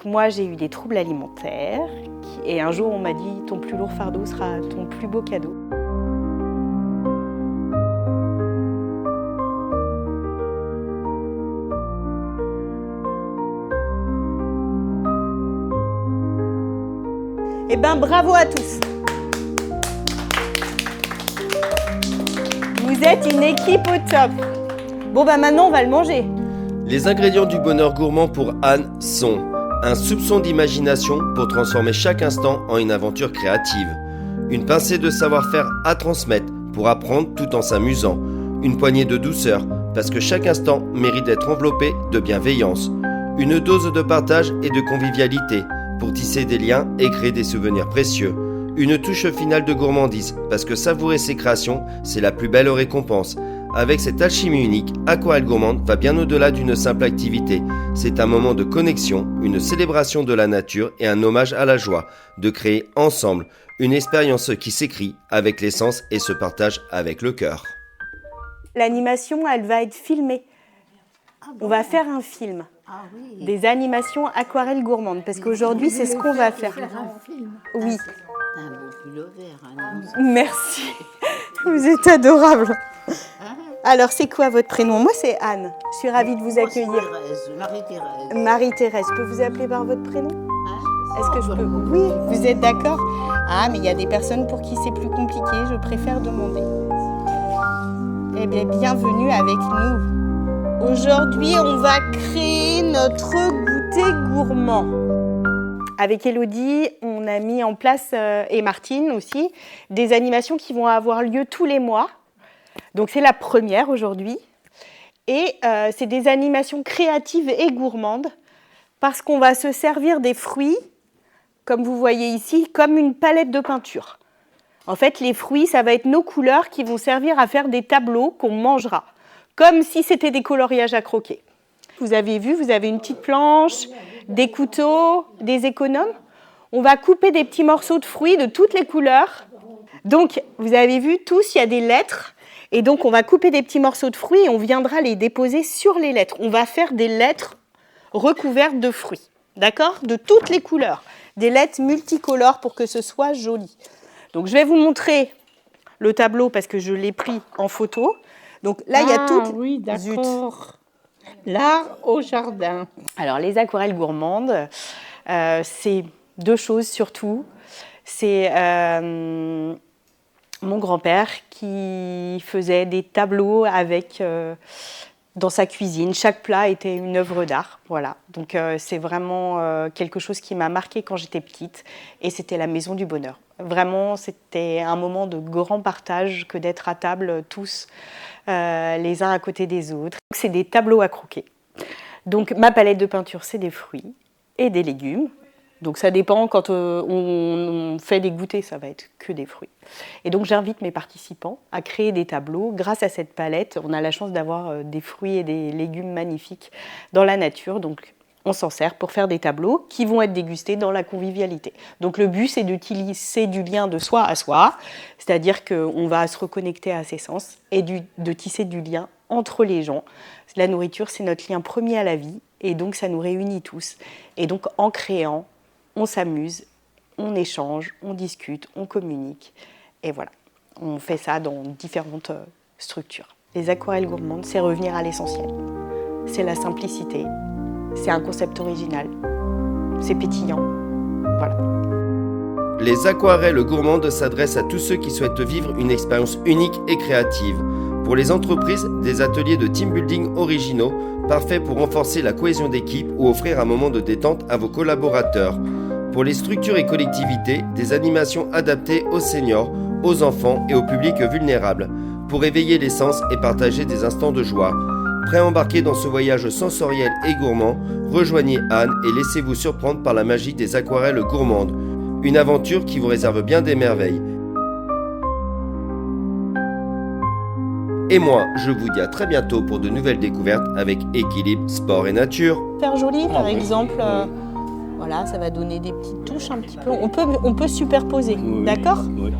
moi, j'ai eu des troubles alimentaires et un jour, on m'a dit « ton plus lourd fardeau sera ton plus beau cadeau ». Eh bien, bravo à tous. Vous êtes une équipe au top. Bon, maintenant, on va le manger. Les ingrédients du bonheur gourmand pour Anne sont un soupçon d'imagination pour transformer chaque instant en une aventure créative, une pincée de savoir-faire à transmettre pour apprendre tout en s'amusant, une poignée de douceur parce que chaque instant mérite d'être enveloppé de bienveillance, une dose de partage et de convivialité pour tisser des liens et créer des souvenirs précieux, une touche finale de gourmandise parce que savourer ses créations, c'est la plus belle récompense. Avec cette alchimie unique, Aquarelle Gourmande va bien au-delà d'une simple activité. C'est un moment de connexion, une célébration de la nature et un hommage à la joie de créer ensemble une expérience qui s'écrit avec les sens et se partage avec le cœur. L'animation, elle va être filmée. On va faire un film. Des animations aquarelles gourmandes, parce qu'aujourd'hui, c'est ce qu'on va faire. Oui. Un beau pullover. Merci. Vous êtes adorable. Alors, c'est quoi votre prénom? Moi, c'est Anne. Je suis ravie de vous accueillir. Marie-Thérèse. Marie-Thérèse. Je peux vous appeler par votre prénom? Est-ce que je peux? Oui, vous êtes d'accord? Ah, mais il y a des personnes pour qui c'est plus compliqué. Je préfère demander. Eh bien, bienvenue avec nous. Aujourd'hui, on va créer notre goûter gourmand. Avec Élodie, on a mis en place, et Martine aussi, des animations qui vont avoir lieu tous les mois. Donc c'est la première aujourd'hui. Et c'est des animations créatives et gourmandes parce qu'on va se servir des fruits, comme vous voyez ici, comme une palette de peinture. En fait, les fruits, ça va être nos couleurs qui vont servir à faire des tableaux qu'on mangera, comme si c'était des coloriages à croquer. Vous avez vu, vous avez une petite planche, des couteaux, des économes. On va couper des petits morceaux de fruits de toutes les couleurs. Donc, vous avez vu, tous, il y a des lettres. Et donc, on va couper des petits morceaux de fruits et on viendra les déposer sur les lettres. On va faire des lettres recouvertes de fruits, d'accord? De toutes les couleurs. Des lettres multicolores pour que ce soit joli. Donc, je vais vous montrer le tableau parce que je l'ai pris en photo. Donc là, il y a toutes... Oui, d'accord. L'art au jardin. Alors, les aquarelles gourmandes, c'est deux choses surtout. C'est mon grand-père qui faisait des tableaux avec, dans sa cuisine. Chaque plat était une œuvre d'art. Voilà. Donc, c'est vraiment quelque chose qui m'a marquée quand j'étais petite. Et c'était la maison du bonheur. Vraiment, c'était un moment de grand partage que d'être à table tous, les uns à côté des autres. C'est des tableaux à croquer. Donc, ma palette de peinture, c'est des fruits et des légumes. Donc, ça dépend. Quand on fait des goûters, ça va être que des fruits. Et donc, j'invite mes participants à créer des tableaux. Grâce à cette palette, on a la chance d'avoir des fruits et des légumes magnifiques dans la nature. Donc, on s'en sert pour faire des tableaux qui vont être dégustés dans la convivialité. Donc le but, c'est de tisser du lien de soi à soi, c'est-à-dire qu'on va se reconnecter à ses sens et de tisser du lien entre les gens. La nourriture, c'est notre lien premier à la vie et donc ça nous réunit tous. Et donc en créant, on s'amuse, on échange, on discute, on communique et voilà. On fait ça dans différentes structures. Les aquarelles gourmandes, c'est revenir à l'essentiel. C'est la simplicité. C'est un concept original, c'est pétillant, voilà. Les aquarelles gourmandes s'adressent à tous ceux qui souhaitent vivre une expérience unique et créative. Pour les entreprises, des ateliers de team building originaux, parfaits pour renforcer la cohésion d'équipe ou offrir un moment de détente à vos collaborateurs. Pour les structures et collectivités, des animations adaptées aux seniors, aux enfants et au public vulnérable, pour éveiller les sens et partager des instants de joie. Prêt à embarquer dans ce voyage sensoriel et gourmand, rejoignez Anne et laissez-vous surprendre par la magie des aquarelles gourmandes. Une aventure qui vous réserve bien des merveilles. Et moi, je vous dis à très bientôt pour de nouvelles découvertes avec Équilibre, Sport et Nature. Faire joli, par exemple, voilà, ça va donner des petites touches un petit peu. On peut superposer, d'accord ? Oui.